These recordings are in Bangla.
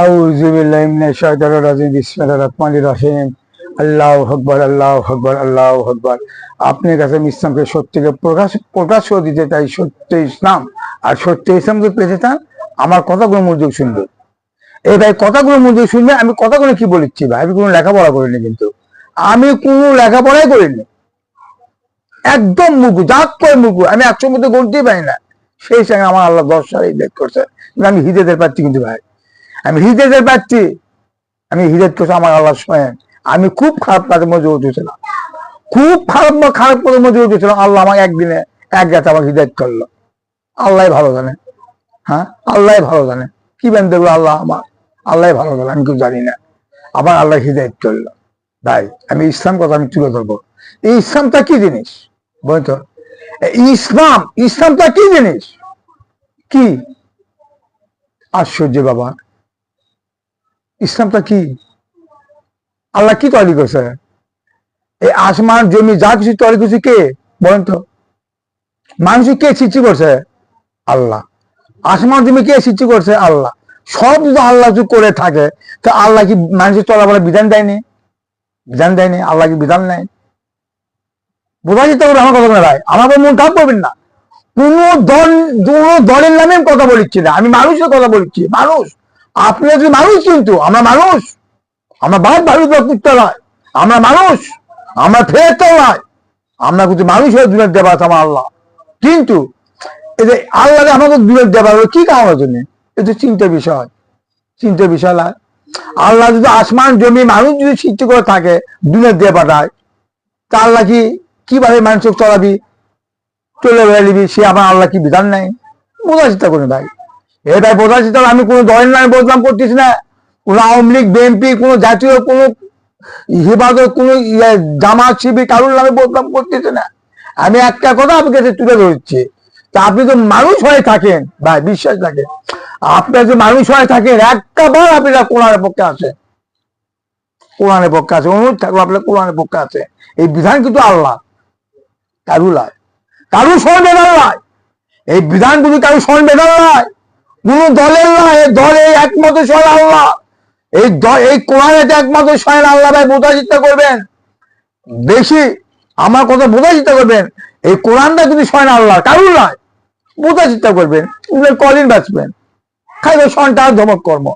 আউযু বিল্লাহি মিনাশ শাইতানির রাজিম। বিসমিল্লাহির রহমানির রহিম। আল্লাহু আকবার, আল্লাহু আকবার, আল্লাহু আকবার। আপনার কাছে আমি ইসলামকে সত্যিকে প্রকাশ করে দিতে চাই, সত্য ইসলাম। আর সত্য ইসলামকে পেতে চান, আমার কথাগুলো মনোযোগ শুনবে। এই ভাই কথাগুলো মনোযোগ শুনবে। আমি কথাগুলো কি বলেছি ভাই, আমি কোনো লেখাপড়া করিনি, কিন্তু আমি কোনো লেখাপড়াই করিনি, একদম মুগু, জাত করে মুগু। আমি 100 মধ্যে গণতেই পারি না। সেই সঙ্গে আমার আল্লাহ 10 সালে হিদায়াত করছে। আমি হিদায়াতের প্রার্থী, কিন্তু ভাই আমি হিদায়াতের প্রার্থী। আমি হিদায়াত করছি আমার আল্লাহ স্বয়ং। আমি খুব খারাপ কাজের মধ্যে উঠেছিলাম, খুব খারাপ পদের মধ্যে উঠেছিলাম। আল্লাহ আমাকে একদিনে এক রাতে আমাকে হিদায়াত করলো। আল্লাহ ভালো জানে, হ্যাঁ আল্লাহ ভালো জানে কি বেন দেখলো আল্লাহ আমার, আল্লাহ ভালো জানে, আমি কেউ জানি না। আবার আল্লাহ হিদায়াত করলো। ভাই আমি ইসলাম কথা আমি তুলে ধরবো। এই ইসলামটা কি জিনিস বলতো? ইসলামটা কি জিনিস? কি আশ্চর্য বাবা, ইসলামটা কি? আল্লাহ কি তৈরি করছে? এই আসমান জমি যা কিছু তৈরি করছে কে বলেন তো? মানুষ কে সৃষ্টি করছে? আল্লাহ। আসমান জমি কে সৃষ্টি করছে? আল্লাহ। সব যদি আল্লাহ যদি করে থাকে, তো আল্লাহ কি মানুষের চলাফেরা বিধান দেয়নি? বিধান দেয়নি? আল্লাহ কি বিধান নেয়? বোঝা যেতে হবে আমার কথা ভাই, আমাকে মন খারাপ করবেন না। কোন দলের নামে কথা বলিচ্ছি না, আমি মানুষের কথা বলছি। মানুষ, আপনি যদি মানুষ, কিন্তু আমরা মানুষ। আমরা বাদ ভারত পুত্র নয়, আমরা মানুষ, আমরা ফেরেশতা নয়, আমরা কিন্তু মানুষ হয়ে দুনিয়ার দেবা আমার আল্লাহ। কিন্তু এই যে আল্লাহ আমাকে দুনিয়ার দেবা কি কারণের জন্য? এটা চিন্তার বিষয়, চিন্তার বিষয় নয়। আল্লাহ যদি আসমান জমি মানুষ যদি সৃষ্টি করে থাকে দুনিয়ার দিয়ে পাঠায়, তা আল্লাহ কি কিভাবে মানুষকে চলাবি, চলে বেড়ে দিবি? সে আমার আল্লাহ কি বিধান নেই? বোঝার চেষ্টা করি ভাই। এটাই বোঝার চেষ্টা। আমি কোনো দলের নামে বদনাম করতেছি না, কোন আওয়ামী লীগ বিএনপি কোন জাতীয় কোন হেফাজত কোন জামাত শিবির কারোর নামে বদনাম করতেছে না। আমি একটা কথা আপনার কাছে তুলে ধরছি। তা আপনি তো মানুষ হয়ে থাকেন ভাই, বিশ্বাস থাকে, আপনার যে মানুষ হয়ে থাকেন, একটা বার আপনারা কোরআনের পক্ষে আছে, কোরআনের পক্ষে আছে। অনুরোধ থাকলো আপনার কোরআনের পক্ষে আছে। এই বিধান কিন্তু আল্লাহ, কারু নয়, কারু সংবিধান নয়। এই বিধান কিন্তু কারু সংবিধান নয়, কোন দলের নয়। এই দলে একমাত্র স্বয়ং আল্লাহ। এই কোরআনের একমাত্র স্বয়ং আল্লাহ। ভাই বোঝার চেষ্টা করবেন বেশি, আমার কথা বোঝার চেষ্টা করবেন। এই কোরআনটা কিন্তু স্বয়ং আল্লাহ, কারুর নয়। বোঝার চেষ্টা করবেন। কদিন বাঁচবেন? খাইবে সন্তান ধমক কর্ম,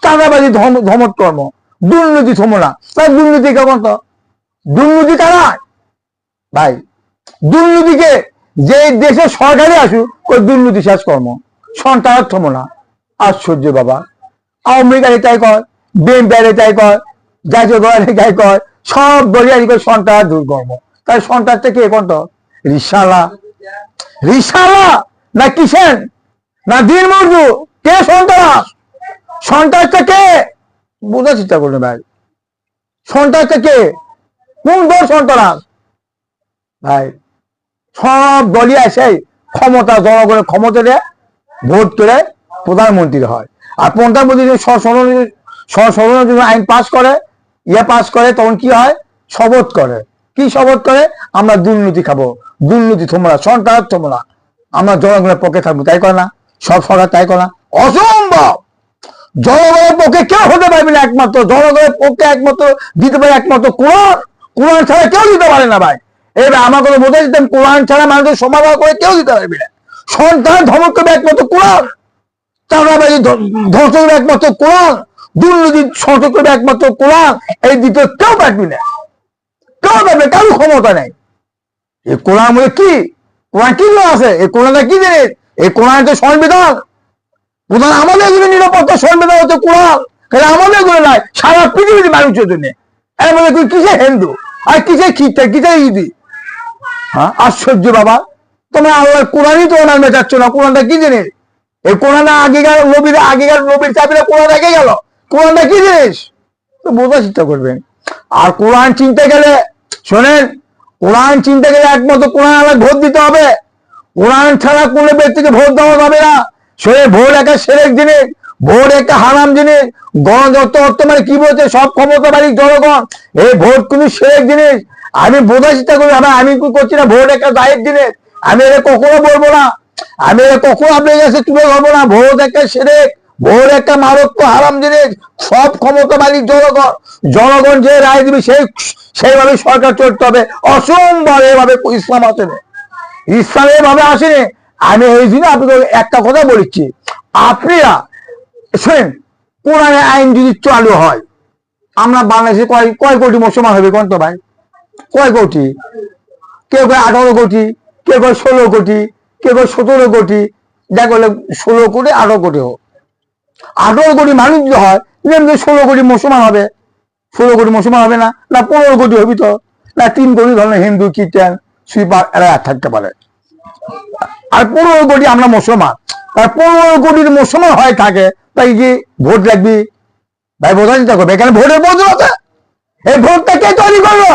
চাঁদাবাজি ধমক কর্ম, দুর্নীতি থমনা। তাই দুর্নীতি কেমন? তো দুর্নীতি কারা ভাই? দুর্নীতিকে যে দেশে সরকারি আসুক, ওই দুর্নীতি শেষ কর্ম, সন্তান থমনা। আশ্চর্য বাবা। আওয়ামী লীগ এটাই কয়, বিএনপি এটাই কয়, জাতীয় দল এটাই কয়, সব দলিয়ারি করে সন্তান দুর্কর্ম। তাই সন্তানটা কে কোন? রিসালা, রিসালা না কিসেন না দিন মজু? কে সন্ত্রাস? সন্ত্রাসটা কে? বোঝার চেষ্টা করবে ভাই। সন্ত্রাসটা কে? কোন দল সন্ত্রাস? ভাই সব দলই আসে ক্ষমতা, জনগণের ক্ষমতা দেয়, ভোট করে প্রধানমন্ত্রী হয়। আর প্রধানমন্ত্রী সংশোধনের জন্য আইন পাস করে, পাস করে, তখন কি হয়? শপথ করে। কি শপথ করে? আমরা দুর্নীতি খাবো, দুর্নীতি থমরা, সন্ত্রাস থমরা, আমরা জনগণের পক্ষে থাকবো। তাই করে না? সব সরকার তাই করে না? অসম্ভব। জনগণের পক্ষে কেউ হতে পারবে না। একমাত্র জনগণের পক্ষে একমাত্র দিতে পারে একমাত্র কোরআন। কোরআন ছাড়া কেউ দিতে পারে না ভাই। এবার আমার কথা বোঝা যেতাম, কোরআন ছাড়া মানুষের সমাধান করে কেউ দিতে পারবে না। সন্তান ধমক করবে একমাত্র কোরআন, চাঁদাবাজি ধ্বংস করবে একমাত্র কোরআন, দুর্নীতি ধ্বংস করবে একমাত্র কোরআন। এই দ্বিতীয় কেউ পারবি না, কেউ পারবে, কারো ক্ষমতা নেই। এই কোরআন মধ্যে কি? কোরআন কি আছে? এই কোরআনটা কি জিনিস? এই কোরআন তো সংবিধান। প্রধান আমাদের জন্য নিরাপত্তা সংবিধান হচ্ছে কোরআন, তাহলে আমাদের গুলো নাই, সারা পৃথিবীর মানুষের জন্য। এর মধ্যে তুই কিসে হিন্দু আর কিসে খ্রিস্টান, কিসে ইহুদি? হ্যাঁ আশ্চর্য বাবা। তোমরা আল্লাহ কোরআনই তো ওনার মেটাচ্ছ না। কোরআনটা কি জিনিস? এই কোরআনটা আগেকার নবীর চাপিরা কোরআন রেখে গেল। কোরআনটা কি জিনিস? তো বোঝার চেষ্টা করবেন। আর কোরআন চিনতে গেলে শোনেন, কোরআন চিনতে গেলে একমাত্র কোরআন আল্লাহ ভোট দিতে হবে। কোরআন ছাড়া কোনো ব্যক্তিকে ভোট দেওয়া যাবে না। সে ভোট একটা সেরেক জিনিস, ভোট একটা হারাম জিনিস। গণতন্ত্র অর্থ মানে কি বলছে? সব ক্ষমতাবাদী জনগণ। এই ভোট কিন্তু সেরেক জিনিস। আমি বোঝার চেষ্টা করি, আমি কি করছি না? ভোট একটা দায়ের জিনিস। আমি এটা কখনো বলবো না, আমি এটা কখনো আপনার কাছে তুলে ধরবো না। ভোট একটা সেরেক, ভোট একটা মারাত্মক হারাম জিনিস। সব ক্ষমতা মালিক জনগণ, জনগণ যে রায় দিবে সেইভাবে সরকার চলতে হবে। অসম্ভব এভাবে ইসলাম আসেনি, ইসলাম এভাবে আসেনি। আমি এই জন্য আপনাদের একটা কথা বলেছি, আপনারা শোনেন, কোরআনের আইন যদি চালু হয়, আমরা বাংলাদেশে কয় কোটি মুসলমান হবে কোন তো ভাই? কয় কোটি? কেউ কয় 18 কোটি, কেউ কয় 16 কোটি, কেউ কয় 17 কোটি। দেখো 16 কোটি 18 কোটি হোক, 18 কোটি মানুষ যদি হয়, 16 কোটি মুসলমান হবে। 16 কোটি মুসলমান হবে না? না 15 কোটি হবি তো, না 3 কোটি ধরনের হিন্দু, খ্রিস্টান, সুইপার এরা থাকতে পারে, আর 15 কোটি আমরা মুসলমান। আর 15 কোটির মুসলমান হয় থাকে, তাই কি ভোট লাগবি? ভাই বোঝা চিন্তা করবে, এখানে ভোটের প্রয়োজন আছে। এই ভোটটা কে তৈরি করলো?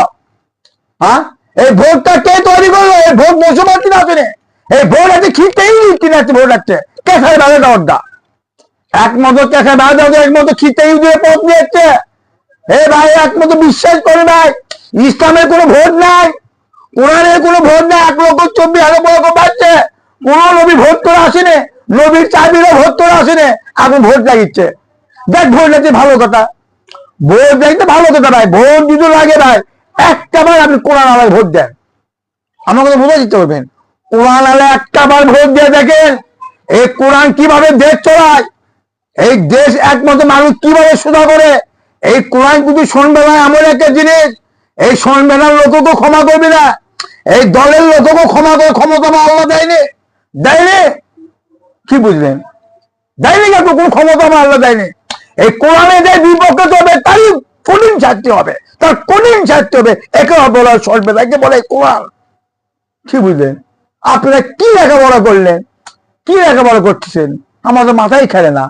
হ্যাঁ, এই ভোটটা কে তৈরি করলো? এই ভোট মুসলমান কিনা আসেনি, এই ভোট আছে খিচতেই কিনা আছে, ভোট লাগছে কেসার বেড়ে দেওয়ার, একমত কেসার বেড়ে দেওয়া, একমত খিচতেই দিয়ে পথ নিয়েছে। এ ভাই একমত বিশ্বাস করে ভাই, ইসলামের কোনো ভোট নাই, কোরআনের কোনো ভোট নাই। 1,24,000 বাড়ছে, কোন নবী ভোট করে আসেনি, নবীর চাবিরও ভোট করে আসেনি, এখন ভোট লাগিচ্ছে। দেখ ভোট লাগছে ভালো কথা, ভোট লাগতে ভালো কথা ভাই, ভোট যদি লাগে ভাই একটা বার আপনি কোরআন আলায় ভোট দেন। আমার কথা বোঝা দিতে পারবেন, কোরআন আলায় একটা বার ভোট দিয়ে দেখেন এই কোরআন কিভাবে দেশ চলায়, এই দেশ একমাত্র মানুষ কিভাবে সোজা করে। এই কোরআন কিন্তু শুনবে না এমন একটা জিনিস, এই শুনবে না লোককে ক্ষমা করবে না, এই দলের লোককে ক্ষমা করে ক্ষমতা আল্লাহ দেয়নি, দেয়নি। কি বুঝলেন? দেয়নি, কেন কোন ক্ষমতা আল্লাহ দেয়নি। এই কোরআনে যে বিপক্ষে হবে তারই কঠিন ছাড়তে হবে, তার কঠিন ছাড়তে হবে। একে বলা শুনবে, তাকে বলে কোরআন। কি বুঝলেন? আপনারা কি লেখাপড়া করলেন, কি লেখাপড়া করতেছেন? আমাদের মাথায় খেলে না,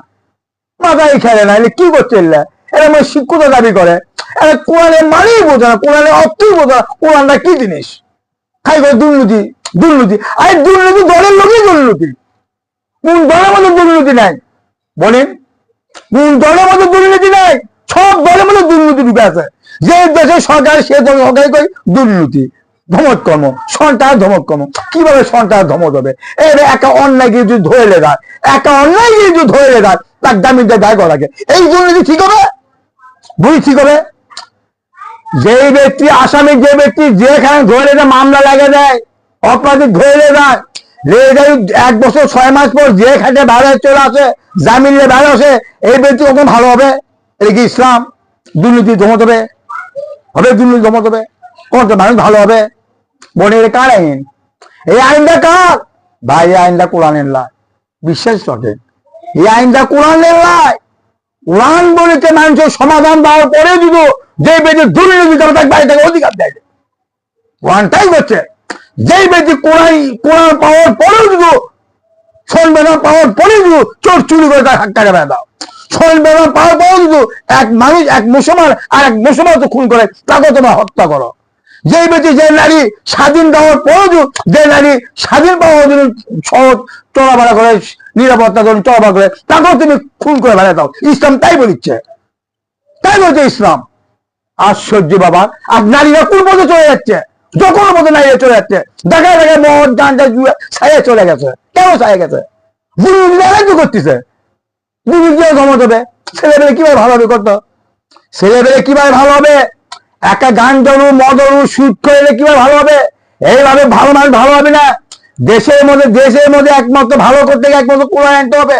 মাথায় খেলে না। এলে কি করছে? এরা আমার শিক্ষকতা দাবি করে, এরা কোরআনের মানেই বোঝে না, কোরআনের অর্থই বোঝে না। কোরআনটা কি জিনিস? খাই করে দুর্নীতি, দুর্নীতি। আরে দুর্নীতি দলের লোকই দুর্নীতি, কোন দলের মধ্যে দুর্নীতি নাই বলেন? কোন দলের মধ্যে দুর্নীতি নাই? সব দলের মধ্যে দুর্নীতি ঢুকে আছে। যে দেশের সরকার, সে সরকারি করে দুর্নীতি, ধমক কর্ম, সন্ত্রাস ধমক কর্ম। কিভাবে সন্ত্রাস ধমক হবে? এর একা অন্যায় গিয়ে যদি ধরে লেগায়, একা অন্যায় গিয়ে যদি ধরে লেগায়, তার দামিতে দায় করা লাগে। এই দুর্নীতি ঠিক হবে? বুঝি ঠিক হবে? যে ব্যক্তি আসামি, যে ব্যক্তি যেখানে ধরে মামলা লাগে দেয়, অপরাধী ধরে দেয়, 1 বছর 6 মাস পর যে খাটে বাইরে চলে আসে, জামিন নিয়ে বাইরে আসে, এই ব্যক্তি কখন ভালো হবে? এটা কি ইসলাম? দুর্নীতি ধমক হবে? হবে দুর্নীতি ধমক হবে? কোন মানুষ ভালো হবে? বলে এটা কার আইন? এই আইনটা কার ভাই? এই আইনটা কোরআনের লাই, বিশ্বাস করেন। এই আইনটা কোরআনের লাই। কোরআন বলেছে মানুষের সমাধান দেওয়ার পরে দিব যে ব্যক্তি দুর্নীতি করে তাকে বাড়ি থেকে অধিকার দেয়। কোরআনটাই বলছে যেই ব্যক্তি কোরআন পাওয়ার পরেও দিব, সংবিধান পাওয়ার পরেও দিব, চোর চুরি করে তার টাকা বেড়া দাও। সংবিধান পাওয়ার পরেও দিব, এক মানুষ, এক মুসলমান আর এক মুসলমান তো খুন করে, তাকে তোমরা হত্যা করো। যে ব্যক্তি, যে নারী স্বাধীন দেওয়ার পরেও, যে নারী স্বাধীন পাওয়ার জন্য সহজ চলাফেরা করে, নিরাপত্তা জন্য চলাফেরা করে, তাকেও তুমি খুন করে বেড়া দাও। ইসলাম তাই বলিচ্ছে, তাই বলছে ইসলাম। আশ্চর্য বাবা। আর নারীরা কোন পথে চলে যাচ্ছে? যখন মতো নারীরা চলে যাচ্ছে, দেখা দেখা মদ গাঁজা জুয়া ছায়া চলে গেছে। কেন ছায়া গেছে? দুর্নীতি করতেছে, দুর্নীতি ক্ষমতা হবে। ছেলেবেলে কিভাবে ভালো হবে? করতো ছেলেবেলে কিভাবে ভালো হবে? একটা গান জরু, মদরু, সুদ করে কিভাবে ভালো হবে? এইভাবে ভালো মানুষ ভালো হবে না। দেশের মধ্যে একমাত্র ভালো করতে গিয়ে একমাত্র কোরআন আনতে হবে।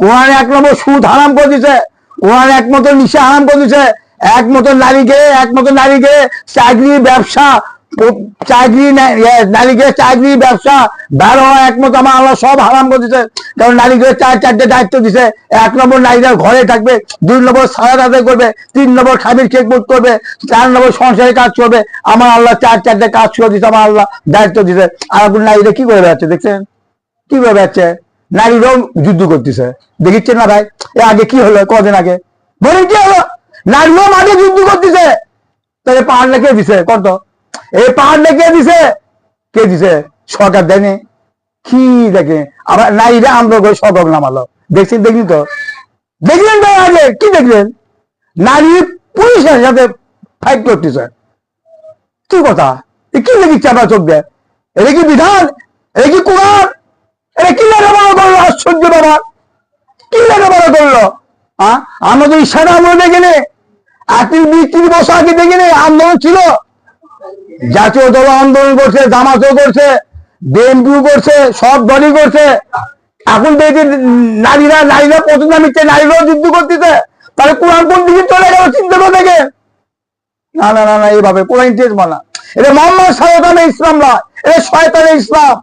কোরআন 1 নম্বর সুদ হারাম করে দিছে, কোরআন একমাত্র নিশা হারাম করে দিছে, একমাত্র নারীকে চাকরি ব্যবসা, নারীকে চাকরি ব্যবসা বের হওয়া একমাত্র আমার আল্লাহ সব হারাম করে দিছে। কারণ নারীকে 4 দায়িত্ব দিছে। 1 নম্বর নারীরা ঘরে থাকবে, 2 নম্বর সালাত আদায় করবে, 3 নম্বর খাবির খেদমত করবে, 4 নম্বর সংসারে কাজ করবে। আমার আল্লাহ 4 কাজ করে দিছে, আমার আল্লাহ দায়িত্ব দিছে। আর এখন নারীরা কি করে বেড়াচ্ছে দেখছেন? কি করে বেড়াচ্ছে? নারীরাও যুদ্ধ করতেছে, দেখিচ্ছেন না ভাই? আগে কি হলো? কদিন আগে বলেন কি হলো? নারীরাও মাঠে যুদ্ধ করতেছে। তাহলে পাহাড় লেগে দিছে কত? এই পাহাড় লেগে দিছে কে দিছে? সরকার দেয়নি। কি দেখে আবার নারীরা আমরা সবক নামালো, দেখছেন? দেখলি তো, দেখলেন তো আগে কি দেখলেন? নারী পুলিশের সাথে ফাইট করতেছে। কি কথা? কি দেখিচ্ছে আপনার চোখ দেয়? এটা কি বিধান? এটা কি কোরআন? এটা কি লেখাপড়া করলো? আশ্চর্য বাবা। কি লেখাপড়া করলো? আমাদের ইচ্ছাটা আমরা দেখিনি, 30 বছর আগে দেখিনি আন্দোলন ছিল, জাতীয় দল আন্দোলন করছে, জামাতও করছে, বিএনপিও করছে, সব দলই করছে। এখন দেখছি নারীরা প্রতিজ্ঞা নিচ্ছে, নারীরাও যুদ্ধ করতেছে। তাহলে কোরআন কোন দিকে চলে গেল চিন্তা করে দেখে? না না না না, এইভাবে কোরআন ইন্টারেস্ট মানা, এটা মোহাম্মদ সাল্লাল্লাহু ইসলাম নয়, এটা শয়তানের ইসলাম।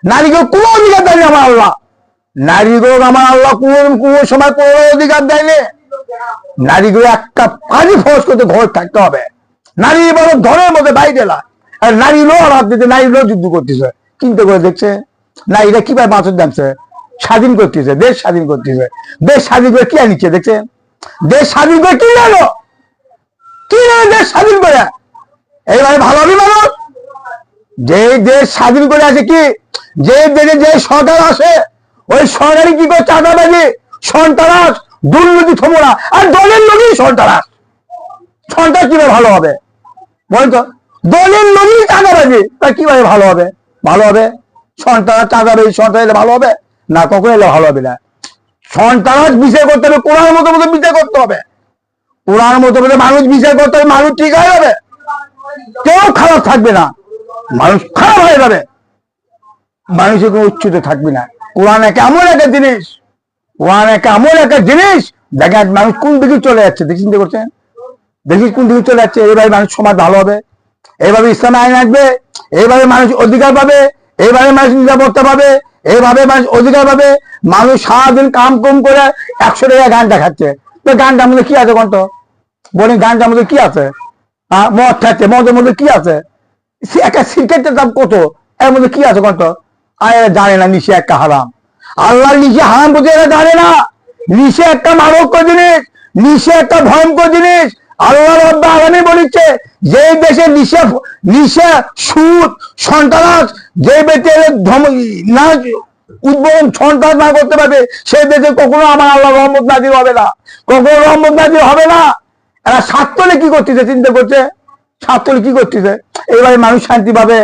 নারীকে কোনো অধিকার দেয়নি আমার আল্লাহ, নারীগুলো আমার আল্লাহ কোন সময় কোনো অধিকার দেয়নি। নারীগুলো একটা কাজই ফোর্স করতে ঘর থাকতে হবে, নারী এবার ঘরের মধ্যে বাইরে না। আর নারীরও হাত দিতে, নারীরও যুদ্ধ করতেছে, চিন্তা করে দেখছে নারীরা কিভাবে বাঁচত দামছে, স্বাধীন করতেছে, দেশ স্বাধীন করতেছে। দেশ স্বাধীন করে কি আনিচ্ছে দেখছে? দেশ স্বাধীন করে কি জানো, কি জানো দেশ স্বাধীন করে? এইভাবে ভালো হবে মানুষ? যে দেশ স্বাধীন করে আছে কি, যে দেশে যে সরকার আসে, ওই সরকারি কি করে চাঁদাবাজি, সন্ত্রাস, দুর্নীতি থমরা, আর দলের লোকই সন্ত্রাস। সন্ত্রাস কিভাবে ভালো হবে বলতো? দলের লোকই চাঁদাবাজি, তা কিভাবে ভালো হবে? ভালো হবে? সন্ত্রাস, চাঁদাবাজি, সন্ত্রাস এলে ভালো হবে না, কখনো এলে ভালো হবে না। সন্ত্রাস বিচার করতে হবে, কোরআন মতো বিচার করতে হবে, কোরআন মতো মানুষ বিচার করতে হবে, মানুষ ঠিক হয়ে যাবে, কেউ খারাপ থাকবে না, মানুষ খারাপ হয়ে যাবে, মানুষের কোনো উচ্চতে থাকবে না। কোরআন একটা এমন একটা জিনিস, কোরআন একটা এমন একটা জিনিস, দেখেন মানুষ কোন দিকে চলে যাচ্ছে, দেখি চিন্তা করছেন, দেখি কোন দিকে চলে যাচ্ছে। এইভাবে মানুষ সমাজ ভালো হবে, এইভাবে ইসলাম আইন আসবে, এইভাবে মানুষ অধিকার পাবে, এইভাবে মানুষ নিরাপত্তা পাবে, এইভাবে মানুষ অধিকার পাবে। মানুষ সারাদিন কাম কম করে 100 টাকা গানটা খাচ্ছে, তো গানটার মধ্যে কি আছে কন্ত বলি? গানটার মধ্যে কি আছে? মদ খাচ্ছে, মদের মধ্যে কি আছে? একটা সিগারেটের দাম কত, এর মধ্যে কি আছে কন্ত? আর এরা জানে না নিশে একটা হারাম, আল্লাহর নিশে হারাম বলতে এরা জানে না। নিশে একটা মারাত্মক জিনিস, নিশে একটা ভয়ঙ্কর জিনিস। আল্লাহ রাব্বুল আলামিন বলেছে, যে দেশে নিশা, সুদ, সন্ত্রাস, যে ব্যক্তি না উদ্বোধন সন্ত্রাস না করতে পারবে, সেই দেশে কখনো আমার আল্লাহ রহমত নাজির হবে না, কখনো রহমত নাজির হবে না। এরা স্বার্থলে কি করতেছে চিন্তা করছে, স্বার্থলে কি করতেছে? এইভাবে মানুষ শান্তি পাবে।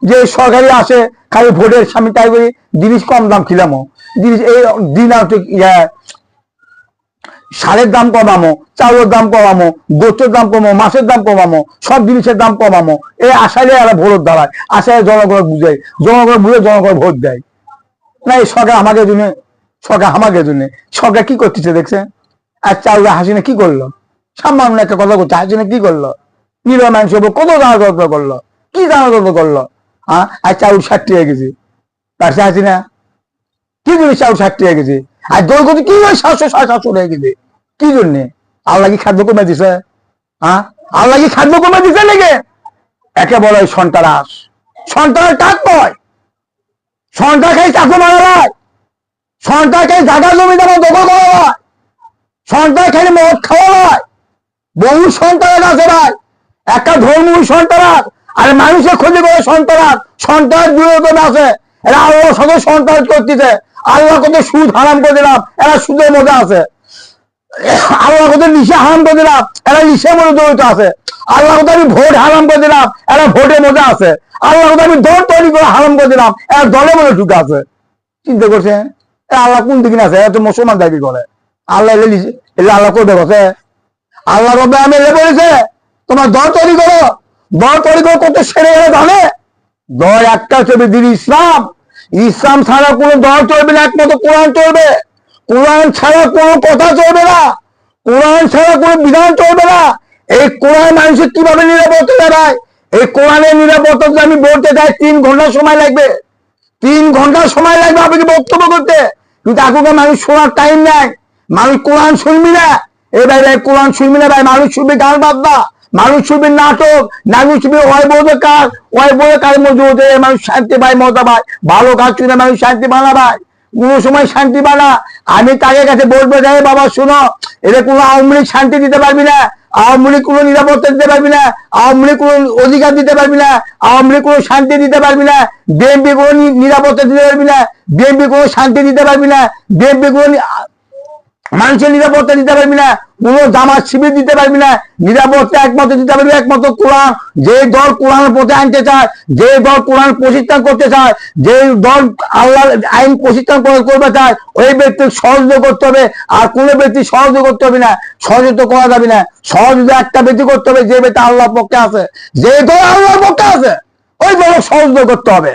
যে সরকারি আসে খালি ভোটের স্বামী তাই করি জিনিস কম দাম খিলামো, জিনিস এই দিন সারের দাম কমামো, চাউলের দাম কমামো, গোষ্ঠের দাম কমামো, মাছের দাম কমামো, সব জিনিসের দাম কমামো, এই আশায় এরা ভোট দাঁড়ায়, আশায় জনগণ বুঝায়, জনগণ বুঝে জনগণ ভোট দেয় না। এই সরকার আমাকে জন্য, সরকার আমাকে জন্য, সরকার কি করতেছে দেখছে? আর চাউলে হাসিনা কি করলো? সামান্য একটা কথা করছে, হাসিনা কি করলো? নিরীহ মানুষ কত জানাতন্ত্র করলো, কি জানাতন্ত্র করলো? আর চাউল 60 টাকা কেজি, তার সে হাসিনা কি জন্য চাউল 60 টাকা কেজি? আর দল করতে কি 700 টাকা কেজি, কি জন্যে? আল্লাহ কি খাদ্য কমে দিছে? আল্লাহ কি খাদ্য কমে দিছে নাকি? একে বলে সন্ত্রাস, সন্ত্রাস কাজ নয়, সন্ত্রাস খাই চাকু মারা হয়, সন্ত্রাস খাই জায়গা জমি জমা দখল করা হয়, সন্ত্রাস খাই মদ খাওয়া হয়, বহু সন্ত্রাস আছে ভাই। একটা ধর্মীয় সন্ত্রাস, আর মানুষের ক্ষতি করে সন্ত্রাস, সন্ত্রাস বিরোধন আছে। এরা আল্লাহর সাথে সন্ত্রাস করতেছে, আল্লাহ কত সুদ হারাম করে দিলাম, এরা সুদের মধ্যে আছে। আল্লাহ কত নিশা হারাম করে দিলাম, এরা নিশার মধ্যে জড়িত আছে। আল্লাহ কত আমি ভোট হারাম করে দিলাম, এরা ভোটের মধ্যে আছে। আল্লাহ কত আমি দল তৈরি করে হারাম করে দিলাম, এরা দলের মধ্যে ঢুকে আছে। চিন্তা করছেন আল্লাহ কোন দিকে আছে? এরা তো মুসলমান দাবি করে, আল্লাহ এলে আল্লাহ করবে বসে? আল্লাহ রবে আমি এলে বলেছে তোমার দল তৈরি করো, দল তৈরি করে কত সেরে গেলে জানে? দল একটা চলবে দিন ইসলাম, ইসলাম ছাড়া কোনো দল চলবে না, একমাত্র কোরআন চলবে, কোরআন ছাড়া কোনো কথা চলবে না, কোরআন ছাড়া কোনো বিধান চলবে না। এই কোরআন মানুষের কিভাবে নিরাপত্তা দেয়? এই কোরআনের নিরাপত্তা আমি বলতে চাই 3 ঘন্টা সময় লাগবে, 3 ঘন্টা সময় লাগবে আপনাকে বক্তব্য করতে, কিন্তু এখনকার মানুষ শোনার টাইম নাই, মানুষ কোরআন শুনবি না। এই ভাই ভাই কোরআন শুনবি না ভাই, মানুষ শুনবি গান বাজনা, মানুষ শুনবি নাটক, মানুষ শুনবি ওই বোধ কাজ, ওই বোধ কাজ মজুদ, মানুষ শান্তি পায়, মজা পায়, ভালো কাজ শুনে মানুষ শান্তি বানা ভাই, কোনো সময় শান্তি বানা। আমি তাদের কাছে বলবো যাই বাবা শুনো, এটা কোনো আওয়ামী লীগ শান্তি দিতে পারবি না, আওয়ামী লীগ কোনো নিরাপত্তা দিতে পারবি না, আওয়ামী লীগ কোনো অধিকার দিতে পারবি না, আওয়ামী লীগ কোনো শান্তি দিতে পারবি না, বিএনপি কোনো নিরাপত্তা দিতে পারবি না, বিএনপি কোনো শান্তি দিতে পারবি না, বিএনপি কোনো মানুষের নিরাপত্তা দিতে পারবি না, কোন জামাত শিবির দিতে পারবি না। নিরাপত্তা একমাত্র দিতে পারবি একমাত্র কোরআন। যে দল কোরআনের পথে আনতে চায়, যে দল কোরআন প্রতিষ্ঠান করতে চায়, যে দল আল্লাহ আইন প্রতিষ্ঠান করবে চায়, ওই ব্যক্তির সহযোগিতা করতে হবে। আর কোন ব্যক্তি সহযোগিতা করতে হবে না, সহযোগিতা করা যাবে না। সহযোগিতা একটা ব্যক্তি করতে হবে, যে ব্যক্তি আল্লাহর পক্ষে আছে, যে দল আল্লাহর পক্ষে আছে, ওই দলের সহযোগিতা করতে হবে।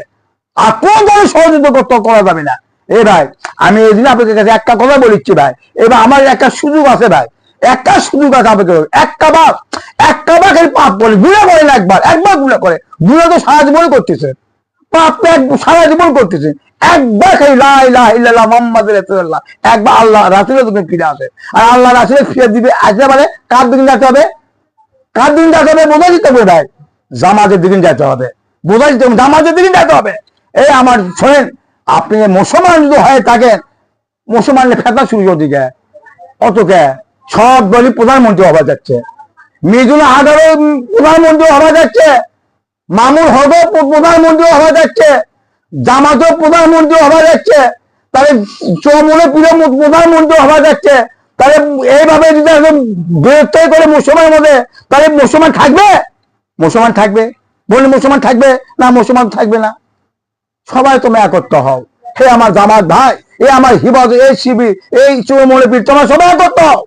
আর কোন দলের সহযোগিতা করা যাবে না। এ ভাই, আমি এই দিন আপনাদের কাছে একটা কথা বলিচ্ছি ভাই, এবার আমার একটা সুযোগ আছে ভাই, একটা সুযোগ আছে আপনাকে, একটা বার খালি পাপ বলে গুণা করেন, একবার গুণা করে, গুণা তো সারা জীবন করতেছে, পাপ সারা জীবন করতেছে, একবার খালি লা ইলাহা ইল্লাল্লাহ মুহাম্মাদুর রাসূলুল্লাহ, একবার আল্লাহ রাসূলের দিকে ফিরে আসে। আর আল্লাহ রাসূলের ফিরে দিবে আসতে পারে, কার দিকে যেতে হবে? কার দিকে যেতে হবে? বোঝা যেতে হবে ভাই, জামাতের দিকে যেতে হবে, বোঝা যেতে হবে, জামাতের দিকে যেতে হবে। এই আমার শোনেন, আপনি মুসলমান যদি হয়ে থাকেন, মুসলমানের ফেতা শুরু দিকে অত কে সব দলই প্রধানমন্ত্রী হওয়া যাচ্ছে, মিজুল আদারও প্রধানমন্ত্রী হওয়া যাচ্ছে, মামুন হকও প্রধানমন্ত্রী হওয়া যাচ্ছে, জামাতও প্রধানমন্ত্রী হওয়া যাচ্ছে, তাহলে চৌমনে পুরো প্রধানমন্ত্রী হওয়া যাচ্ছে। তাহলে এইভাবে যদি গ্রেফতার করে মুসলমানের মধ্যে, তাহলে মুসলমান থাকবে? মুসলমান থাকবে? বলে মুসলমান থাকবে না? মুসলমান থাকবে না। সবাই তোমরা একত্র হও, হে আমার জামাত ভাই, এ আমার হিবাদ, এই শিবির, এই চৌমনে পীর, তোমরা সবাই একত্র হও,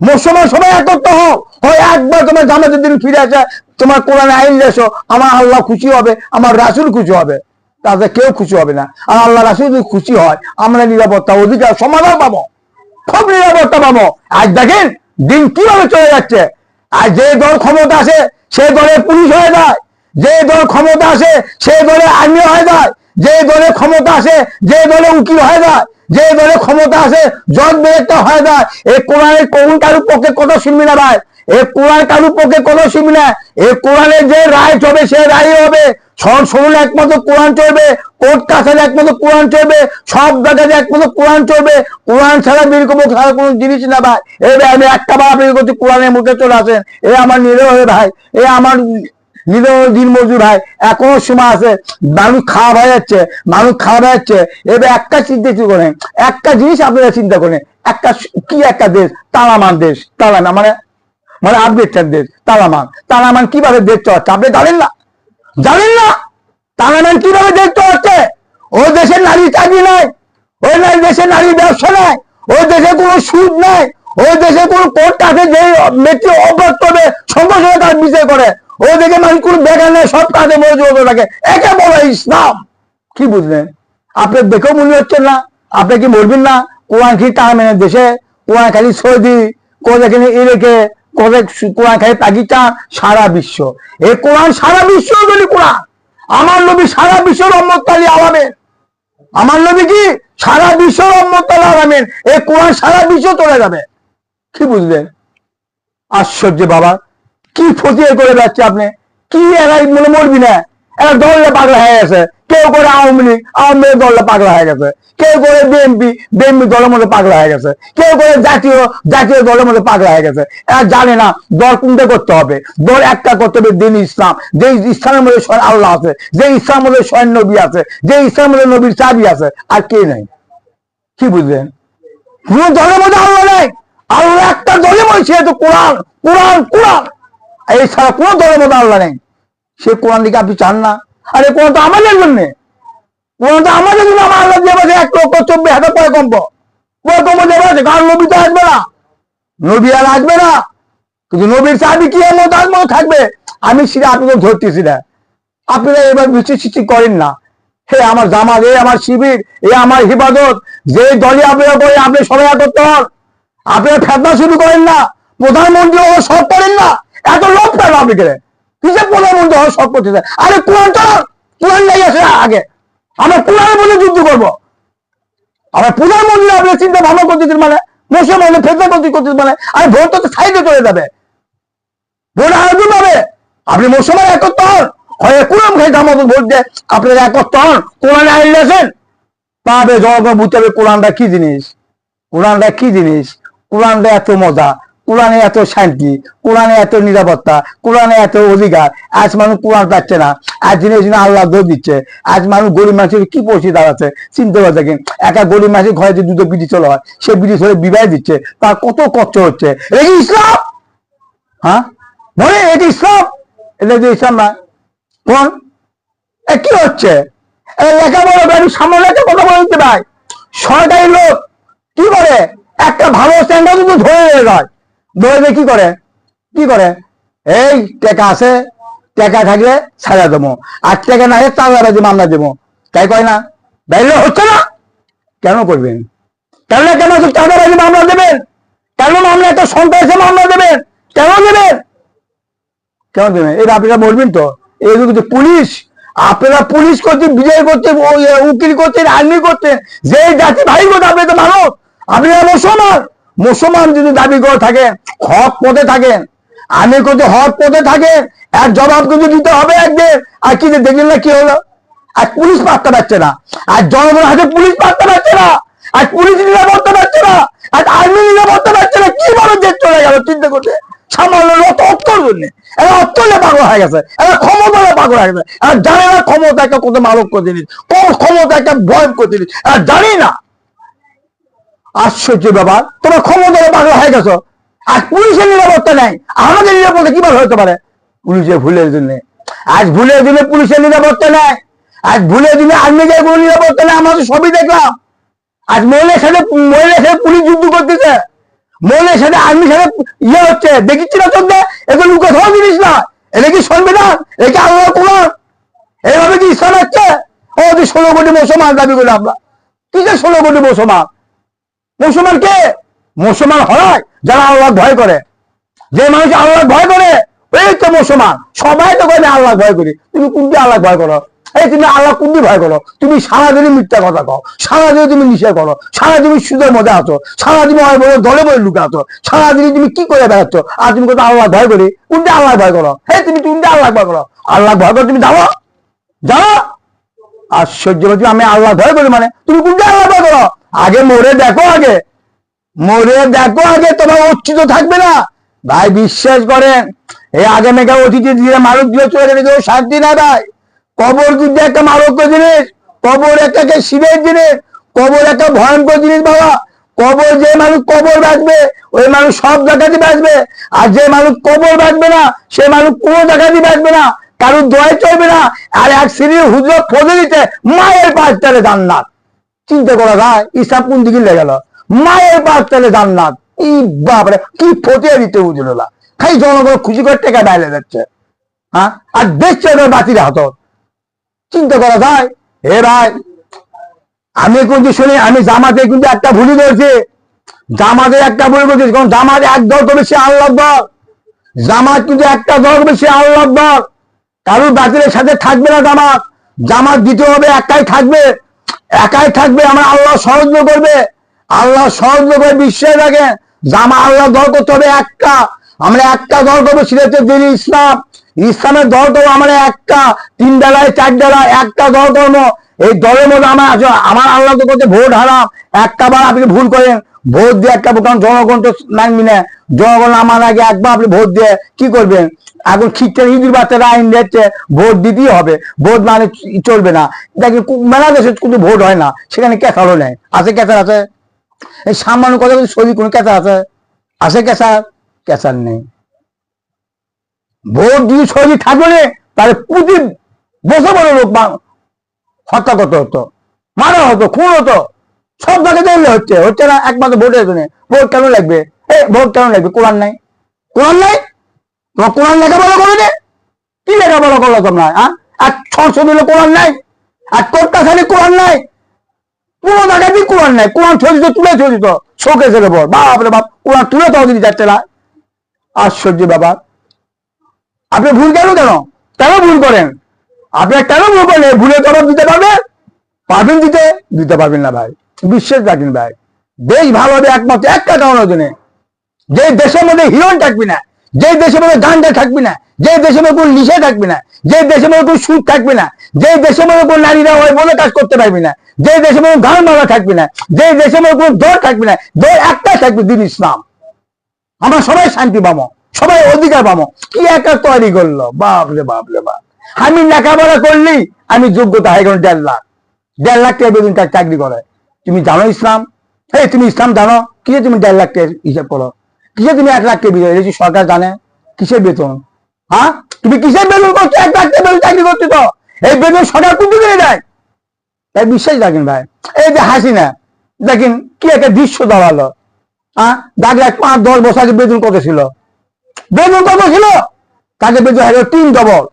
মুসলমান সবাই একত্র হও। হয় একবার তোমার জামাতের দিন ফিরে আসে, তোমার কোরআন আইন এসো, আমার আল্লাহ খুশি হবে, আমার রাসূল খুশি হবে, তাতে কেউ খুশি হবে না। আর আল্লাহ রাসূল যদি খুশি হয়, আমরা নিরাপত্তা অধিকার সমাধান পাবো, খুব নিরাপত্তা পাবো। আজ দেখেন দিন কিভাবে চলে যাচ্ছে। আর যে দল ক্ষমতা আসে, সে দলের পুলিশ হয়ে যায়, যে দল ক্ষমতা আসে, সে দলে আর্মি হয়ে যায়, যে দলে ক্ষমতা আসে, যে দলে উকিল হয়ে যায়, যে দলে ক্ষমতা আসে, জজ ডিরেক্টর হয়ে যায়। এই কোরআনের কোন কারুর পক্ষে কথা শুনবি না ভাই, এই কোরআন কারুর পক্ষে কথা শুনবি না। এই কোরআনের যে রায় হবে, সে রায় হবে। সব শুনুন, একমাত্র কোরআন চলবে, কোর্ট কাছারি একমাত্র কোরআন চলবে, সব জায়গায় একমাত্র কোরআন চলবে। কোরআন ছাড়া বিরকম ছাড়া কোনো জিনিস না ভাই। এবার আমি একটা বার আপনি করছি, কোরআনের মুখে চলে আসেন। এ আমার নিরহ ভাই, এ আমার দিন মজুর ভাই, এখনো সময় আছে। মানুষ খারাপ হয়ে যাচ্ছে, মানুষ খারাপ হয়ে যাচ্ছে। এবার একটা চিন্তা করেন, একটা জিনিস আপনারা চিন্তা করেন, একটা কি একটা দেশ, তালামান দেশ, তালামান মানে মানে আফগানিস্তান দেশ, তালামান কিভাবে দেশ চলাচ্ছে আপনি জানেন না? জানেন না তালামান কিভাবে দেশ চলাচ্ছে? ওই দেশের নারী চাকরি নাই, ওই দেশের নারী ব্যবসা নাই, ওই দেশে কোনো সুদ নাই, ওই দেশে কোনো কোর্ট আছে যে ব্যক্তি অপরাধ করবে সঙ্গে সঙ্গে তার বিচার করে। ওই দেখে মানুষ কোনো বেকার নেই, সব কাজে মনোযোগ থাকে। একে বলে ইসলাম। কি বুঝলেন? আপনি দেখেও মনে হচ্ছেন না? আপনি কি বলবেন না কোরআন কি তালামানের দেশে? কোরআন খালি সৌদি, কোথায় খালি ইরাকে, কোথায় কোরআন খালি পাকিস্তান, সারা বিশ্ব। এই কোরআন সারা বিশ্ব বলি কোরআন। আমার নবী সারা বিশ্ব রহমতকারী আলামেন। আমার নবী কি সারা বিশ্ব রহমতকারী আলামেন। এই কোরআন সারা বিশ্ব চলে যাবে। কি বুঝলেন? আশ্চর্য বাবা, কি ফতিয়ে করে যাচ্ছে আপনি? কি এরাই মনে মরবি না? এরা দলে পাগলা হয়ে গেছে। কেউ করে আওয়ামী লীগ, আওয়ামী লীগ দলে পাগলা হয়ে গেছে। কেউ করে বিএনপি, বিএনপি দলের মধ্যে পাগলা হয়ে গেছে। কেউ করে জাতীয় দলের মধ্যে পাগলা হয়ে গেছে। এরা জানে না দল কোনটা করতে হবে। দল একটা করতে হবে, দিন ইসলাম। যে ইসলামের মধ্যে স্বয়ং আল্লাহ আছে, যে ইসলামের মধ্যে স্বয়ং নবী আছে, যে ইসলামের মধ্যে নবীর চাবি আছে, আর কে নাই। কি বুঝলেন? কোন দলের মধ্যে আল্লাহ নাই, আল্লাহ একটা দলের মধ্যে, সে তো কোরআন, কোরআন, কোরআন। এই ছাড়া কোন দলের মধ্যে আল্লাহ নেই। সে কোরআন দিকে আপনি চান না? আরে কোরআন তো আমাদের জন্য, কোরআন তো আমাদের জন্য। আমার আল্লাহ দিয়ে বসে 1,24,000 পয়গম্ব দেওয়া আছে। কারণ নবী তো আসবে না, নবী আর আসবে না, কিন্তু নবীর চাবি কি এর মধ্যে থাকবে। আমি সেটা আপনি তো ধরতেছি না, আপনারা এবার সৃষ্টি করেন না। হে আমার জামাত, এ আমার শিবির, এ আমার হিফাজত, যে দলে আপনারা করে, আপনি সবাই একত্র হন। আপনারা ফেতনা শুরু করেন না, প্রধানমন্ত্রী হওয়ার সব করেন না। এত লোভ কেন আপনি গেলেন? কিসে প্রধানমন্ত্রী হওয়ার সব করতেছেন? আরে কোরআন চালান, কোরআন নাই আছে আগে, আমরা কোরআনের মধ্যে যুদ্ধ করবো। আমার প্রধানমন্ত্রী আপনি চিন্তা ভাবনা করতেছেন মানে, মুসলমানদের ফেতনা করতেছেন মানে, আর ভোট তো সাইডে চলে যাবে, ভোট আয়োজন হবে। আপনি মুসলমান একত্র হন, হয় কোরআন খাই জামাত ভোট দেয়, আপনারা একত্র হন, কোরআনে আইন লেছেন, তবে জনগণ বুঝতে হবে কোরআনটা কি জিনিস, কোরআনটা কি জিনিস। কোরআনটা এত মজা, কোরআনে এত শান্তি, কোরআনে এত নিরাপত্তা, কোরআনে এত অধিকার, আজ মানুষ কোরআন পাচ্ছে না, আজ দিনের জন্য আল্লাহ দোষ দিচ্ছে। আজ মানুষ গরিব মানুষের কি পরিস্থিতি দাঁড়াচ্ছে চিন্তা করে দেখেন। একা গরিব মানুষের ঘরে যে দুটো বিড়ি চলা হয়, সে বিড়ি চলে বিবাহ দিচ্ছে, তার কত কষ্ট হচ্ছে। এটা কি ইসলাম? হ্যাঁ বলে এটি ইসলাম? এটা যে ইসলাম না। কোন কি হচ্ছে? লেখাপড়া আমি সামনে একটা কথা বলে দিতে ভাই, সরকারি লোক কি করে একটা ভালো স্ট্যান্ডার্ড কিন্তু ধরে যায়, ধরে কি করে এই টাকা আছে, টাকা থাকলে ছাড়া দেবো, আর টাকা না হলে চাঁদাবাজি মামলা দেবো, তাই কয় না? বাইরে হচ্ছে না, কেন করবেন? কেন কেন চাঁদাবাজি মামলা দেবেন? কেন মামলা একটা সন্ত্রাসে মামলা দেবেন? কেন দেবেন? এই আপনারা বলবেন তো, এই কিন্তু পুলিশ, আপনারা পুলিশ করছেন, বিজয় করছেন, উকিল করছেন, আর্মি করছেন, যে জাতি ভাই বোন, আপনি তো মানুষ, আপনারা মুসলমান যদি দাবি করে থাকেন, হক পথে থাকেন, আমি কিন্তু হক পথে থাকেন, এক জবাব কিন্তু দিতে হবে একদিন। আর কি দেখলেন না কি হলো? আর পুলিশ পাত্তা পাচ্ছে না, আর জনগণের হাতে পুলিশ পাত্তা পাচ্ছে না, আর পুলিশ নিরাপত্তা পাচ্ছে না, আর আর্মি নিরাপত্তা পাচ্ছে না। কিভাবে দেশ চলে গেল চিন্তা করতে? সামান্য অর্থর জন্য এরা অর্থলে পাগল হয়ে গেছে, এরা ক্ষমতালে পাগল হয়ে গেছে, এরা জানে না ক্ষমতা একটা কত মারক জিনিস, কোন ক্ষমতা একটা ভয়ঙ্কর জিনিস, এরা জানি না। আশ্চর্য ব্যাপার, তোমরা ক্ষমতালে পাগল হয়ে গেছো, আর পুলিশের নিরাপত্তা নেই। আমাদের নিরাপত্তা কিভাবে হতে পারে? পুলিশের ভুলের জন্য, আজ ভুলের দিনে পুলিশের নিরাপত্তা নেই, আজ ভুলের দিনে আর্মিদের কোনো নিরাপত্তা নেই। আমরা তো সবই দেখলাম, আজ মহিলার সাথে পুলিশ যুদ্ধ করতেছে, মহিলার সাথে আর্মির সাথে ইয়ে হচ্ছে, দেখিচ্ছি না চোখে? এগুলো লুকে ধরা জিনিস না, এটা কি সংবিধান? এটা কি আল্লাহ কোরআন? এইভাবে কি ইসলাম হচ্ছে? ও 16 কোটি মুসলমান দাবি করি আমরা, কি যে 16 কোটি মুসলমান? মুসলমান কে? মুসলমান হয় যারা আল্লাহ ভয় করে। যে মানুষ আল্লাহ ভয় করে ওই তো মুসলমান। সবাই তো করে আল্লাহ ভয় করি, তুমি কোনটি আল্লাহ ভয় করো? এই তুমি আল্লাহ কোনটি ভয় করো? তুমি সারাদিনই মিথ্যা কথা কও, সারাদিনে তুমি নিষেধ করো, সারাদিন সুদের মধ্যে আছো, সারাদিন দলে বলে লুকে আছো, সারাদিনে তুমি কি করে বেড়াচ্ছ, আর তুমি কোথাও আল্লাহ ভয় করি? কোনটি আল্লাহ ভয় করো? হ্যাঁ তুমি কোনটি আল্লাহ ভয় করো? আল্লাহ ভয় করো তুমি যাও যাও। আশ্চর্য, আমি আল্লাহ ভয় করি মানে তুমি কোনটি আল্লাহ ভয় করো? আগে মরে দেখো, আগে তোমার অচ্ছিত থাকবে না ভাই। বিশ্বাস করেন, এই আগে মেঘা অতিথি দিয়ে মারক দিয়ে চলে গেলে শান্তি না ভাই। কবর কিন্তু একটা মারক্য জিনিস, কবর একটা শিবের জিনিস, কবর একটা ভয়ঙ্কর জিনিস বাবা। কবর, যে মানুষ কবর বাঁচবে ওই মানুষ সব জায়গাতে বাঁচবে, আর যে মানুষ কবর বাঁচবে না সে মানুষ কোনো জায়গাতেই বাঁচবে না, কারোর দোয়াই চলবে না। আর এক সিঁড়ির হুজুর ফজে দিতে মায়ের পাঁচ তালে জান্নাত। চিন্তা করা যায় ইসলাম কোন দিকে লেগে গেল? মায়ের পাঁচ তালে জান্নাত। এই বাপরে কি ফটিয়ে দিতে বুঝলো না, খাই জনগণ খুশি করে টেকা বাইরে যাচ্ছে, হ্যাঁ, আর দেখছে ওদের বাতির হাত। চিন্তা করা যায়? হে ভাই, আমি কিন্তু শুনি, আমি জামাতে কিন্তু একটা ভুল করেছি, জামাতের একটা ভুল করেছি, কারণ জামাত এক দল করবে সে আল্লাহ দল, জামাত কিন্তু একটা দল করবে সে আল্লাহ দল, কারোর বাতিলের সাথে থাকবে না জামাত। জামাত দিতে হবে, একাই থাকবে, আমার আল্লাহ সহযোগ করবে, আল্লাহ সহযোগ করে বিশ্বাস রাখেন। জামা আল্লাহ দল করতে হবে একটা, আমরা একটা দল করবো, সেটা হচ্ছে দিন ইসলাম। ইসলামের দল করবো আমরা একটা, 3 বেলায় 4 বেলায় একটা দল করবো। এই দলের মধ্যে আমার আল্লাহ তো করতে ভোট হারাম। একটা বার আপনি ভুল করেন, ভোট দিয়ে একটা, কারণ জনগণ তো মানবি না, জনগণ আমার আগে একবার আপনি ভোট দিয়ে কি করবেন? এখন খ্রিস্টান ইহুদির বাচ্চারা আইন দিচ্ছে ভোট দিতেই হবে, ভোট মানে চলবে না। দেখি মেলা দেশে কিন্তু ভোট হয় না, সেখানে ক্যাসারও নেই। আছে ক্যাসার? আছে? এই সামান্য কথা বলছি, শরীর কোনো ক্যাসার আছে ক্যাসার নেই। ভোট যদি শরীর থাকবে তাহলে প্রতি বছর বড় লোক হত্যা করতে হতো, মারা হতো, খুন হতো, সব জায়গায় হচ্ছে না, একমাত্র ভোটের জন্য। ভোট কেন লাগবে? ভোট কেন লাগবে? কোরআন নাই, তোমার কোরআন লেখাপড়া করে কি লেখাপড়া করলো তোমরা? আর সংশোধনে কোরআন নাই, আর কোর্টকাছারি কোরআন নাই, কোনো জায়গায় কোরআন নাই। কোরআন ছড়িত তুলে ছড়িত শোকেসের উপর, বাপরে বাপ, কোরআন তুলে তহবিল যাচ্ছে না। আশ্চর্য ব্যাপার। আপনি ভুল কেন ভুল করেন? আপনি কেন ভুল করেন? ভুলের জবাব দিতে পারবেন? দিতে পারবেন না ভাই। বিশ্বাস রাখেন ভাই, দেশ ভালো হবে একমাত্র একটা কারণের জন্য, যে দেশের মধ্যে হিরোইন থাকবি না, যে দেশের মধ্যে গাঞ্জা থাকবি না, যে দেশের মধ্যে কোনো নিশা থাকবি না, যে দেশের মধ্যে কোনো সুদ থাকবি না, যে দেশের মধ্যে কোনো নারীরা ওই বলে কাজ করতে পারবি না, যে দেশের মধ্যে গান মারা থাকবি না, যে দেশের মধ্যে কোনো দর থাকবি না, দর একটাই থাকবে, দিন ইসলাম। আমরা সবাই শান্তি পাবো, সবাই অধিকার পাবো। কি একটা তৈরি করলো, বাপ রে বাপ রে বাপ। আমি লেখাপড়া করলি, আমি যোগ্যতা হয় 1.5 লাখ, 1.5 লাখ টাকা বেতন চাকরি করে। তুমি জানো ইসলাম? এই তুমি ইসলাম জানো? কিসে তুমি 1.5 লাখ টাকা হিসাব করো? কিসে তুমি 1 লাখ টাকা বেতন? সরকার জানে কিসের বেতন? হ্যাঁ, তুমি কিসের বেতন করছো? 1 লাখ টাকা বেতন চাকরি করছো তো, এই বেতন সরকার কুটি করে দেয়। তাই বিশ্বাস রাখেন ভাই। এই যে হাসিনা, দেখেন কি একটা দৃশ্য দাঁড়ালো। হ্যাঁ, দেখলে 5-10 বছর আগে বেতন কত ছিল? বেতন কত ছিল? তাকে বেতন হয়ে 3 ডবল।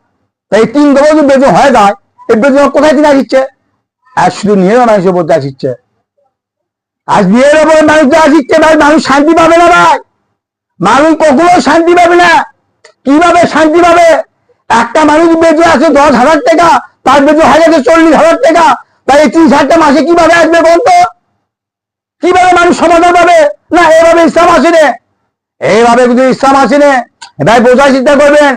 তাই 3 ডবল যদি বেতন হয়ে যায়, এই বেতন কোথায় থেকে আসছে? আর শুধু নিয়ে মানুষের উপর আসছে। আজ নিয়ে উপরে মানুষ আসছে ভাই, মানুষ শান্তি পাবে না ভাই। মানুষ কখনো শান্তি পাবে না। কিভাবে শান্তি পাবে? একটা মানুষ বেঁচে আছে 10,000 টাকা, তার বেতন হয়ে গেছে 40,000 টাকা। তাই 30,000 মাসে কিভাবে আসবে বলতো? কিভাবে মানুষ সমাধান পাবে? না, এভাবে ইসলাম আসেনি। এইভাবে যদি ইসলাম আসেনি ভাই, বোঝার চিন্তা করবেন।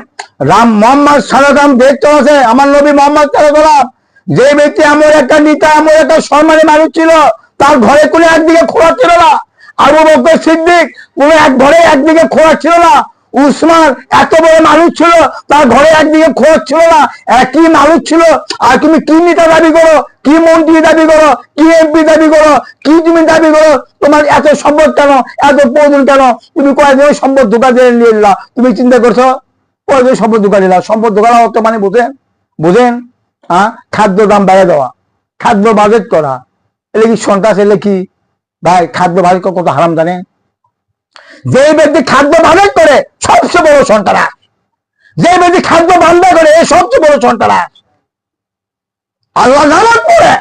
মোহাম্মদ সাল্লাল্লাহু দেখতে আছে, আমার নবী মোহাম্মদ সাল্লাল্লাহু, যে ব্যক্তি আমার একটা নেতা, আমার একটা সম্মানী মানুষ ছিল, তার ঘরে কোনো একদিকে খোলা ছিল না। আবু বকর সিদ্দিক কোনো এক ঘরে একদিকে খোলা ছিল না। উসমান এত বড় মানুষ ছিল, তার ঘরে একদিকে খোঁজ ছিল না। কি মানুষ ছিল! আর তুমি কি নেতা দাবি করো, কি মন্ত্রী দাবি করো, কি এমপি দাবি করো, কি তুমি দাবি করো? তোমার এত সম্পদ কেন, এত প্রয়োজন কেন? তুমি কয়েকজন সম্পদ ধোকা দিয়ে নিয়ে এলা, তুমি চিন্তা করছো? কয়েকজন সম্পদ ধোকা দিলা। সম্পদ ধোকা অর্থ মানে বোঝেন? বোঝেন? হ্যাঁ, খাদ্য দাম বেড়ে দেওয়া, খাদ্য বাজেট করা, এলে কি সন্ত্রাস? এলে কি ভাই? খাদ্য বাজেট কত হারাম জানেন? যে ব্যক্তি খাদ্য বাজেট করে সবচেয়ে বড় সন্ত্রাস। যে ব্যক্তি খাদ্য বান্ধা করে এ সবচেয়ে বড় সন্ত্রাস। আল্লাহ নামাজ পড়ে,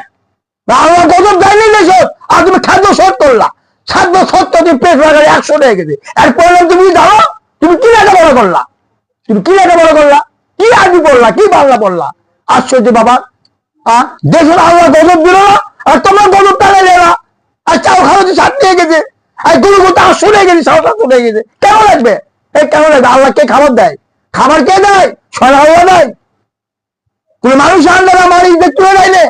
আল্লাহ গজব দেয়নি দেশ, আর তুমি খাদ্য শোধ করলা। খাদ্য শোধ তো তুমি পেট লাগালে 100 টাকা কেজি। এর পরিণাম তুমি জানো? তুমি কি লেখাপড়া করলা? তুমি কি লেখাপড়া করলা? কি আরবি পড়লা? কি বাংলা পড়লা? আশ্চর্য বাবা। দেশের আল্লাহ গজব দিল না, আর তোমার গজব টানে না। আর চাও খাওয়া তো 7 টাকা কেজি, আর গরু করতে 800 টাকা কেজি, 700 টাকা কেজি। কেন লাগবে? এই কেন লাগবে? আল্লাহ কে খাবার দেয়? খাবার কে দেয়? স্বয়ং আল্লাহ দেয়। কোন মানুষ আনবে না, আমার ইজ্জত তুলে নেয়।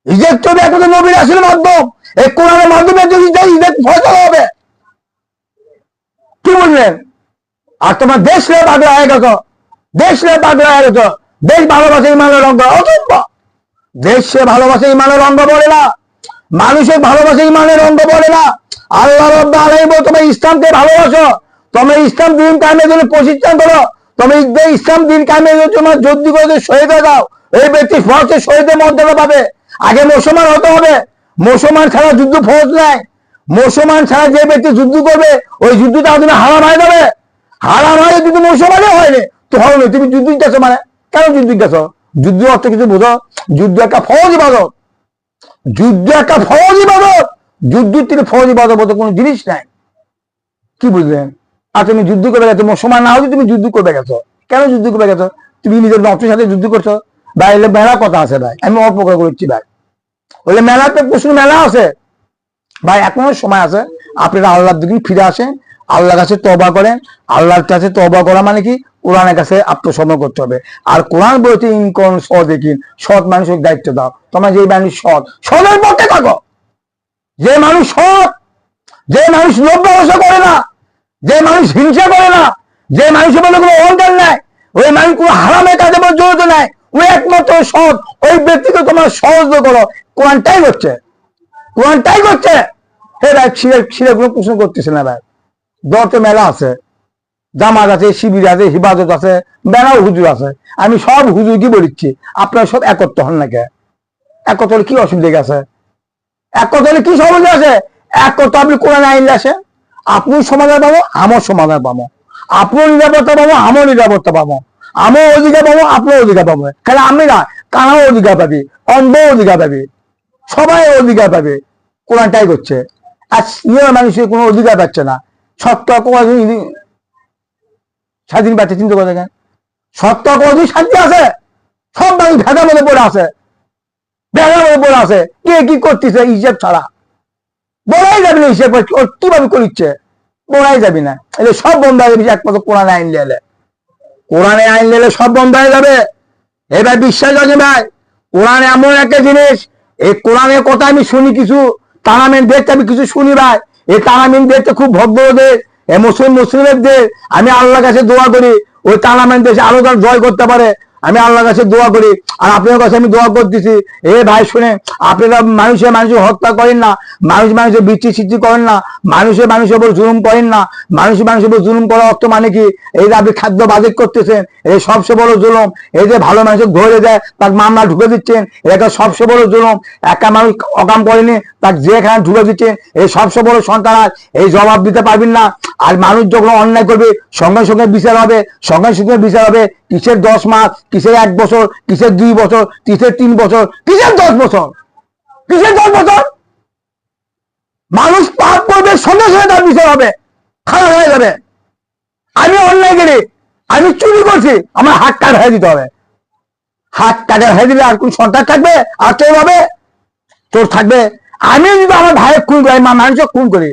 ইজ্জত তো একটা নবীর আসল মাধ্যম, এই কোরআনের মাধ্যমে যদি ইজ্জত ফয়সালা হবে। কি বললেন? আর তোমার দেশ রে পাগলা হয়ে গেছ, দেশ রে পাগলা হয়ে গেছ। দেশ ভালোবাসে ইমানের রঙ অসম্ভব। দেশে ভালোবাসে ইমানের রঙ বলে না, মানুষের ভালোবাসে ইমানের রঙ বলে না। আল্লাহ রাব্বুল আলামিন তোমার ইসলামকে ভালোবাসো, তোমরা ইসলাম দিন কায়েমের জন্য প্রতিষ্ঠা করো, তুমি ইসলাম দিন কায়েমের জন্য তোমার যুদ্ধ করে শহীদ হয়ে যাও। এই ব্যক্তি ফরজে শহীদের মর্যাদা পাবে। আগে মুসলমান হতে হবে। মুসলমান ছাড়া যুদ্ধ ফরজ নাই। মুসলমান ছাড়া যে ব্যক্তি যুদ্ধ করবে, ওই যুদ্ধটা তুমি হারাম হয়ে যাবে। হারাম হয়ে যদি মুসলমানই হয়নি তো হয়নি। তুমি যুদ্ধ গেছো মানে কেন যুদ্ধ গেছো? যুদ্ধ অর্থ কিছু বুঝো? যুদ্ধ একটা ফরজ ইবাদত, যুদ্ধ একটা ফরজ ইবাদত। যুদ্ধের থেকে ফরজ ইবাদত বলতে কোনো জিনিস নাই। কি বুঝলেন? আর তুমি যুদ্ধ করবে গেছো, মুসলমান না হলে তুমি যুদ্ধ করবে গেছো। কেন যুদ্ধ করবে গেছো? তুমি নিজের নকশের সাথে যুদ্ধ করছো ভাই। এলে মেলা কথা আছে ভাই, আমি অল্প করে করছি ভাই। বলে মেলাতে প্রচুর মেলা আছে ভাই, এখনো সময় আছে। আপনারা আল্লাহর দিকে ফিরে আসেন, আল্লাহর কাছে তওবা করেন। আল্লাহর কাছে তওবা করা মানে কি? কোরআনের কাছে আত্মসমর্পণ করতে হবে। আর কোরআন বলতে ইনকন সদেকিন, সৎ মানুষের দায়িত্ব দাও। তোমরা যে মানুষ সৎ, সদের পক্ষে থাকো। যে মানুষ সৎ, যে মানুষ লোভ ব্যবসা করে না, যে মানুষ হিংসা করে না, যে মানুষের মধ্যে কোনো অহংকার নাই, ওই মানুষ কোনো হারামের কাজে জড়িত নাই, ওই একমাত্র সৎ। ওই ব্যক্তিকে তোমার সহজ করো। কোরআনটাই করছে, কোরআনটাই করছে। হে ভাই, ছিঁড়ে কোনো প্রশ্ন করতেছে না ভাই। দরতে মেলা আছে, জামাত আছে, শিবির আছে, হিফাজত আছে, মেলাও হুজুর আছে। আমি সব হুজুর কি বলিচ্ছি, আপনারা সব একত্র হন না কে? একত্র হলে কি অসুবিধা আছে? একত্র হলে কি সমস্যা আছে? একত্র আপনি কোরআন আইনলে আসে, আপনি সমাধান পাবো, আমার সমাধান পাবো। আপনার নিরাপত্তা পাবো, আমার নিরাপত্তা পাবো। আমার অধিকার পাবো, আপনার অধিকার পাবো। খালি আমি না, কানাও অধিকার পাবি, অন্ধ অধিকার পাবি, সবাই অধিকার পাবে। কোরআনটাই করছে। আর মানুষের কোনো অধিকার পাচ্ছে না। সত্য স্বাধীন পাচ্ছে, চিন্তা করে দেখেন। সত্য কোনদিন শান্তি আছে? সব মানুষ ভেদার মধ্যে পড়ে আছে, ভেদার মধ্যে পড়ে আছে। কে কি করতেছে হিসেব ছাড়া বলাই যাবি না। হিসেব কিভাবে করিচ্ছে বলাই যাবি না। এলে সব বন্ধ হয়ে যাবে একমাত্র কোরআনে আইন লেলে। কোরআনে আইন লেলে সব বন্ধ হয়ে যাবে। এবার বিশ্বাস আছে ভাই, কোরআন এমন একটা জিনিস, এই কোরআনের কথা আমি শুনি কিছু, তারামিন দেখতে আমি কিছু শুনি ভাই। এই তারামিন দেখতে খুব ভদ্র দেশ, এই মুসলিমদের আমি আল্লাহর কাছে দোয়া করি ওই টানামেন্ট দেশে আরো জয় করতে পারে, আমি আল্লাহর কাছে দোয়া করি। আর আপনার কাছে আমি দোয়া করতেছি, এ ভাই শুনে, আপনারা মানুষের হত্যা করেন না, মানুষের বিচ্ছিন্ন করেন না, মানুষের উপর জুলুম করেন না। মানুষের উপর জুলুম করার অর্থ মানে কি? এই যে আপনি খাদ্য বাজেট করতেছেন, এই সবচেয়ে বড় জুলুম। এই যে ভালো মানুষ ধরে দেয় তার মামলা ঢুকে দিচ্ছেন, এটা সবচেয়ে বড় জুলুম। একটা মানুষ অকাম করেনি তার যেখানে ঢুকে দিচ্ছেন, এই সবচেয়ে বড় সন্ত্রাস। এই জবাব দিতে পারবেন না। আর মানুষ যখন অন্যায় করবে সঙ্গে সঙ্গে বিচার হবে, সঙ্গে সঙ্গে বিচার হবে। কিসের 10 মাস, কিসের 1 বছর, কিসের 2 বছর, কিসের 3 বছর, কিসের 10 বছর, কিসের 10 বছর? মানুষ পাপ করবে সঙ্গে সঙ্গে তার বিচার হবে, খারাপ হয়ে যাবে। আমি অন্যায় করি, আমি চুরি করছি, আমার হাত কাট হয়ে দিতে হবে। হাত কাটা হয়ে দিলে আর কোন সন্তান থাকবে? আর কেউ হবে? তোর থাকবে? আমি যদি আমার ভাইয়ের খুন করি, মানুষের খুন করি,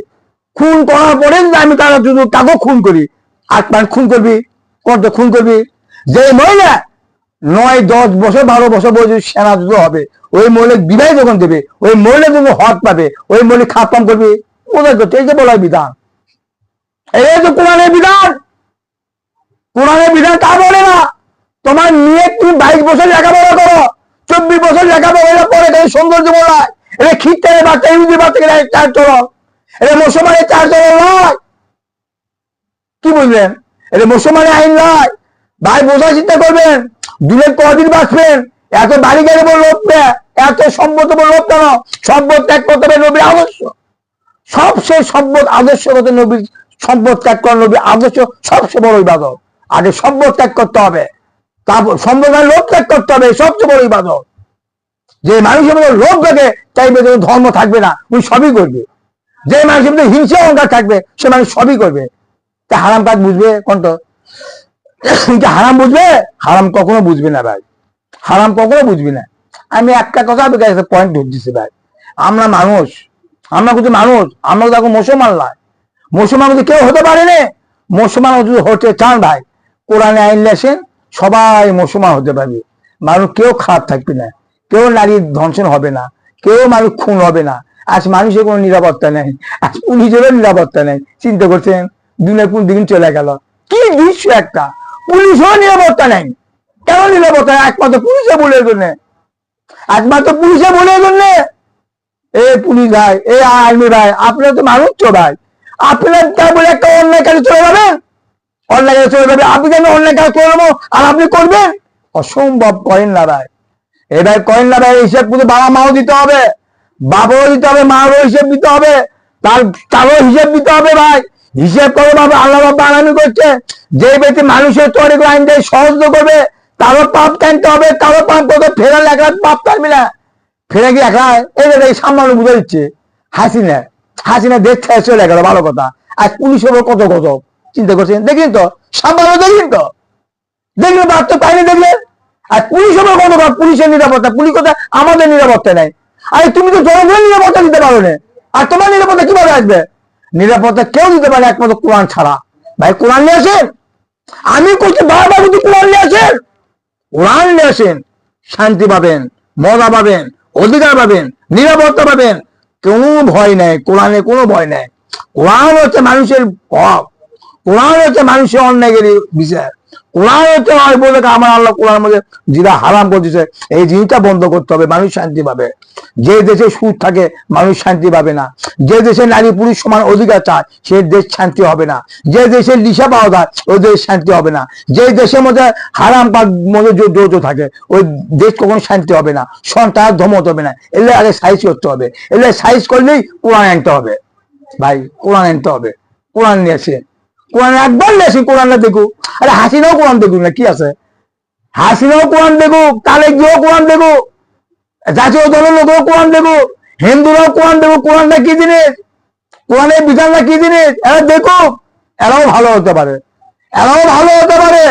খুন করার পরে যদি আমি তারা যদি তাকেও খুন করি, আর খুন করবি, কত খুন করবি? যে মহিলা 9, 10 বছর 12 বছর বয়সে সেনা যুদ্ধ হবে, ওই মহিলার বিদায় যখন দেবে, ওই মহিলা যখন হক পাবে, ওই মহিলা খাপাম করবি। কোথায় করছে? এই যে বলার বিধান, এই যে কোরআনের বিধান। কোরআনের বিধান তা বলে না। তোমার নিয়ে তুমি 22 বছর লেখাপড়া করো, 24 বছর লেখাপড়া পরে সৌন্দর্য বলায়, এটা খিস্টানের বাচ্চা, ইহুদি বাচ্চাকে চার চলো, এটা মুসলমানের চার চলো নয়। কি বুঝলেন? এটা মুসলমানের আইন নয়। ভাই বোঝার চিন্তা করবেন, দিনের কদিন বাঁচবেন। এত বাড়ি গাড়ি বল লোভ নেয়, এত সম্পদ বল লোভ কেন? সম্পদ ত্যাগ করতে হবে নবীর আদর্শ। সবচেয়ে সম্পদ আদর্শগত নবীর সম্পদ ত্যাগ করা নবীর আদর্শ সবচেয়ে বড় ইবাদত। আগে সম্পদ ত্যাগ করতে হবে, তারপর সম্পদের লোভ ত্যাগ করতে হবে, সবচেয়ে বড় ইবাদত। যে মানুষের মধ্যে লোভ থাকে চাইবে ধর্ম থাকবে না, উনি সবই করবে। যে মানুষের মধ্যে হিংসা অহংকার থাকবে সে মানুষ সবই করবে। তা হারাম কাজ বুঝবে কোনটা? হারাম বুঝবে? হারাম কখনো বুঝবে না ভাই, হারাম কখনো বুঝবি না। আমি একটা কথা পয়েন্ট ঢুকতেছি ভাই, আমরা মানুষ, আমরা কিন্তু মানুষ, আমরা তো এখন মুসলমান নয়। মুসলমান যদি কেউ হতে পারে না, মুসলমান যদি হতে চান ভাই, কোরআনে আইন লেসেন, সবাই মুসলমান হতে পারবে। মানুষ কেউ খারাপ থাকবে না, কেউ নারীর ধ্বংসন হবে না, কেউ মানুষ খুন হবে না। আজ মানুষের কোনো নিরাপত্তা নেই, আজ পুলিশেরও নিরাপত্তা নেই। চিন্তা করছেন দিনে কোন দিন চলে গেল, কি দৃশ্য একটা! পুলিশেরও নিরাপত্তা নেই। কেন নিরাপত্তা? একমাত্র পুলিশে বলে জন্য, একমাত্র পুলিশে বলে জন্য। এ পুলিশ ভাই, এ আর্মি ভাই, আপনারা তো মানুষ তো ভাই, আপনারা তা বলে একটা অন্যায় কাজে চলে যাবেন, অন্যায় কাজে চলে যাবে। আপনি কেন অন্যায় কাজ করে নেবো আর আপনি করবেন? অসম্ভব। করেন না ভাই, এবার করেন না ভাই। হিসাব কিন্তু বাবা মাও দিতে হবে, বাবাও দিতে হবে, মারও হিসেব দিতে হবে, তারও হিসেব দিতে হবে ভাই। হিসেব করো বাবা। আল্লাহ বাবা আলামিন করছে, যে ব্যক্তি মানুষের তরিক আইনটাই সহজ করবে তারও পাপ টানতে হবে, তারও পাপ করবে। ফেরা লেখা পাপ টানবি না, ফেরা কি একা? এই যে সামনে বুঝে দিচ্ছে হাসিনা, হাসিনা দেখতে চলে গেল, ভালো কথা। আর পুলিশের কত কত চিন্তা করছেন, দেখলেন তো সামনে, দেখলেন তো, দেখলেন বার্তা পাইনি, দেখলেন। আর পুলিশের কত কথা, পুলিশের নিরাপত্তা, পুলিশ কথা আমাদের নিরাপত্তা নেই। আরে তুমি তো জনগণের নিরাপত্তা দিতে পারো না, আর তোমার নিরাপত্তা কিভাবে আসবে? নিরাপত্তা কেউ দিতে পারে একমাত্র কোরআন ছাড়া। ভাই কোরআন নিয়ে আসেন, আমি করছি বারবার, কিন্তু কোরআন নিয়ে আসেন, কোরআন নিয়ে আসেন। শান্তি পাবেন, মজা পাবেন, অধিকার পাবেন, নিরাপত্তা পাবেন। কোনো ভয় নেই, কোরআনে কোনো ভয় নেই। কোরআন হচ্ছে মানুষের হক, কোরআন হচ্ছে মানুষের অন্যায়ের বিচার, কোরআন হচ্ছে বলে আমার আল্লাহ কোরআনের মধ্যে যেটা হারাম করতেছে এই জিনিসটা বন্ধ করতে হবে, মানুষ শান্তি পাবে। যে দেশে সুদ থাকে মানুষ শান্তি পাবে না, যে দেশে নারী পুরুষ সমান অধিকার চায় সে দেশ শান্তি হবে না, যে দেশে লিসা পাওয়া যায় ওই দেশ শান্তি হবে না, যে দেশের মধ্যে হারাম পাক মধ্যে যৌথ থাকে ওই দেশ কখনো শান্তি হবে না, সন্তান ধমত হবে না। এলে আগে সাইজ করতে হবে, এলে সাইজ করলেই কোরআন আনতে হবে ভাই, কোরআন আনতে হবে। কোরআন নিয়ে আসে, কোরআন একবার নিয়ে আসি, কোরআনটা দেখুক। আরে হাসিনাও কোরআন দেখুক না, কি আছে? হাসিনাও কোরআন দেখুক, তালেক জিয়াও কোরআন দেখুক, জাতীয় দলের লোকও কোরআন দেখুক, হিন্দুরাও কোরআন দেখুক। কোরআনটা কি জিনিস, কোরআনের বিধানটা কি জিনিস এরা দেখুক, এরাও ভালো হতে পারে, এরাও ভালো হতে পারে।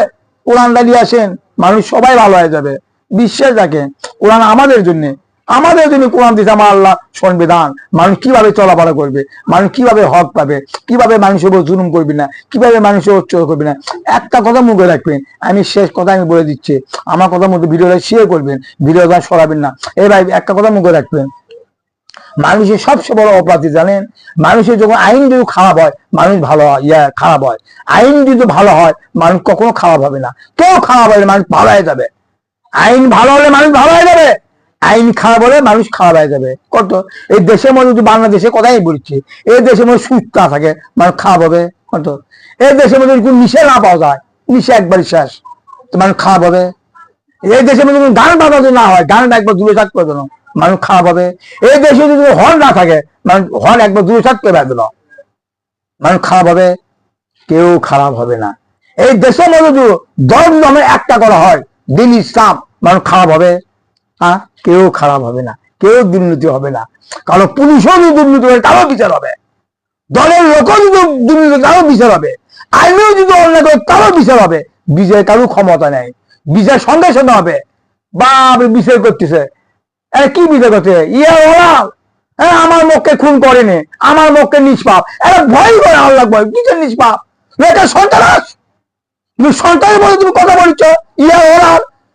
কোরআনটা নিয়ে আসেন, মানুষ সবাই ভালো হয়ে যাবে। বিশ্বাস রাখেন, কোরআন আমাদের জন্য, আমাদের জন্য কোরআন দিয়েছে আমার আল্লাহ সংবিধান। মানুষ কিভাবে চলাফেরা করবে, মানুষ কিভাবে হক পাবে, কিভাবে মানুষের উপর জুলুম করবে না, কিভাবে মানুষের উচ্চয় করবে না। একটা কথা মুখে রাখবেন, আমি শেষ কথা আমি বলে দিচ্ছি, আমার কথা মধ্যে ভিডিওটা শেয়ার করবেন, ভিডিওটা সরাবেন না। এই ভাই একটা কথা মুখে রাখবেন, মানুষের সবচেয়ে বড় অপরাধী জানেন, মানুষের যখন আইন যদি খারাপ হয় মানুষ ভালো হয়, খারাপ হয়। আইন যদি ভালো হয় মানুষ কখনো খারাপ হবে না, কেউ খারাপ হলে মানুষ ভালো হয়ে যাবে। আইন ভালো হলে মানুষ ভালো হয়ে যাবে, আইন খারাপ হলে মানুষ খারাপ হয়ে যাবে। কত এই দেশের মধ্যে যদি বাংলাদেশে কথাই বলছি, এই দেশের মধ্যে সুস্থ না থাকে মানুষ খারাপ হবে। কত এই দেশের মধ্যে কোনো নিশা না পাওয়া যায়, নিশা একবার শেষ, তো মানুষ খারাপ হবে। এই দেশের মধ্যে কোনো গান বাজাতে না হয়, গানটা একবার দূরে থাকতে পারবে না, মানুষ খারাপ হবে। এই দেশে যদি হর্ন না থাকে, মানুষ হর্ন একবার দূরে থাকতে পারবে না, মানুষ খারাপ হবে। কেউ খারাপ হবে না। এই দেশের মধ্যে যদি দল নামে একটা করা হয়, দিন ইসলাম, মানুষ খারাপ হবে? হ্যাঁ, কেউ খারাপ হবে না, কেউ দুর্নীতি হবে না। কারণ পুলিশও যদি দুর্নীতি করে তারও বিচার হবে, দলের লোকও যদি দুর্নীতি তারও বিচার হবে, আইনেও যদি অন্যায় করে তারও বিচার হবে। বিচার কারো ক্ষমতা নেই, বিচার সঙ্গে সঙ্গে হবে। বা বিচার করতেছে, কি বিচার করছে? হ্যাঁ, আমার মুখকে খুন করেনি, আমার মুখকে নিষ্পাপ, এরা ভয় করে আল্লাহ ভয়, কিসের নিষ্পাপ? এটা সন্ত্রাস। তুমি সন্ত্রাসের মধ্যে তুমি কথা বলছ,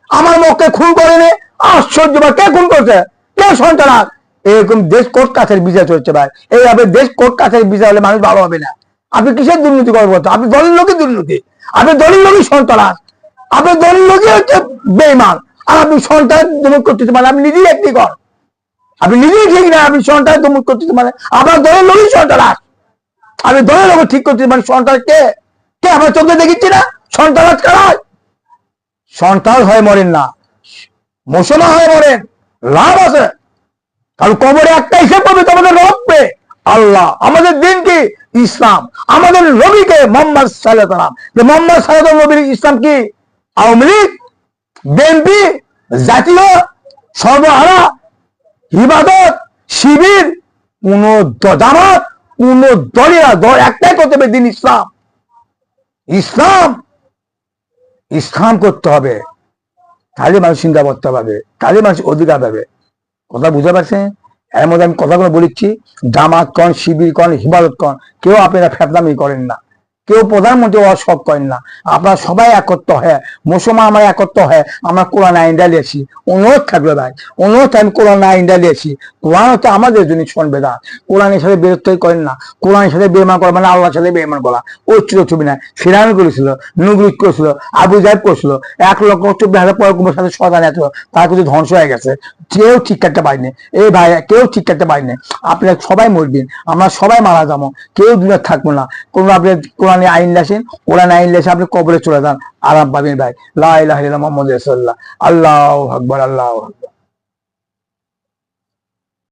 আমার মুখকে খুন করেনি। আশ্চর্য, বা কে খুন করছে? কে সন্ত্রাস? এরকম দেশ কোর্ট কাছের বিচার চলছে ভাই। এইভাবে দেশ কোর্ট কাছের বিচার হলে মানুষ ভালো হবে না। আপনি কিসের দুর্নীতি করবো? আপনি দলের লোকই দুর্নীতি, আপনি দলের লোকই সন্ত্রাস, আপনি দলের লোকই হচ্ছে বেইমান। আর আপনি সন্ত্রাস দমন করতে পারেন, আপনি নিজেই একটি কর, আপনি নিজেই ঠিক না, আপনি সন্ত্রাস দমন করতে পারেন, আপনার দলের লোকই সন্ত্রাস। আপনি দলের লোক ঠিক করতে পারেন, সন্ত্রাস কে? কে আমার চোখে দেখেছি না? সন্ত্রাস কারা? সন্ত্রাস হয়ে মরেন না, মুসলমান হয়ে মরেন, লাভ আছে। কারণ কবরে একটা হিসেব করবে, তোমাদের রবকে আল্লাহ। আমাদের দিন কি? ইসলাম। আমাদের নবীকে মোহাম্মদ সাল্লাল্লাহু আলাইহি ওয়াসাল্লাম, মোহাম্মদ সাল্লাল্লাহু আলাইহি ওয়াসাল্লাম নবীর ইসলাম কি? আওয়ামী লীগ, বিএনপি, জাতীয়, সর্বহারা, ইবাদত, শিবির, কোন জামাত, কোন দলেরা দল একটাই করতে হবে, দিন ইসলাম। ইসলাম, ইসলাম করতে হবে, তাহলে মানুষ চিন্তা করতে পারবে, তাহলে মানুষ অধিকার পাবে। কথা বুঝতে পারছেন? এর মধ্যে আমি কথাগুলো বলেছি, জামাত কন, শিবির কন, হিফাজত কন, কেউ আপনারা ফেতনামি করেন না, কেউ প্রধানমন্ত্রী হওয়ার শখ করেন না। আপনারা সবাই একত্র হয়ে, মুসলমান আমরা একত্র হয়ে আমরা কোরআন আইনটা লিয়েছি। অনুরোধ থাকবে ভাই, অনুরোধ, আমি কোরআন আইনটা লিয়েছি। কোরআন হচ্ছে আমাদের জন্য সংবিধান। কোরআনের সাথে বিরক্তই করেন না। কোরআনের সাথে বেইমান করা মানে আল্লাহর সাথে বেইমান করা। ওই ছবি না, ফিরান করেছিল, নুগরুজ করেছিল, আবু জাহেব করেছিল, 1,40,000 পয়গম্বরের সাথে শয়তান এত, তার কিছু ধ্বংস হয়ে গেছে, কেউ ঠিক কাটতে পারেনি। এই ভাই, কেউ ঠিক কাটতে পারেনি। আপনারা সবাই মরবেন, আমরা সবাই মারা যাবো, কেউ দুনিয়া থাকবো না। কোন আপনি কোরআনে আইন লেসেন, কোরআন আইন লেসে আপনি কবরে চলে যান, আরাম পাবেন ভাই। লা ইলাহা ইল্লাল্লাহ মুহাম্মাদুর রাসূলুল্লাহ। আল্লাহু আকবার, আল্লাহু আকবার।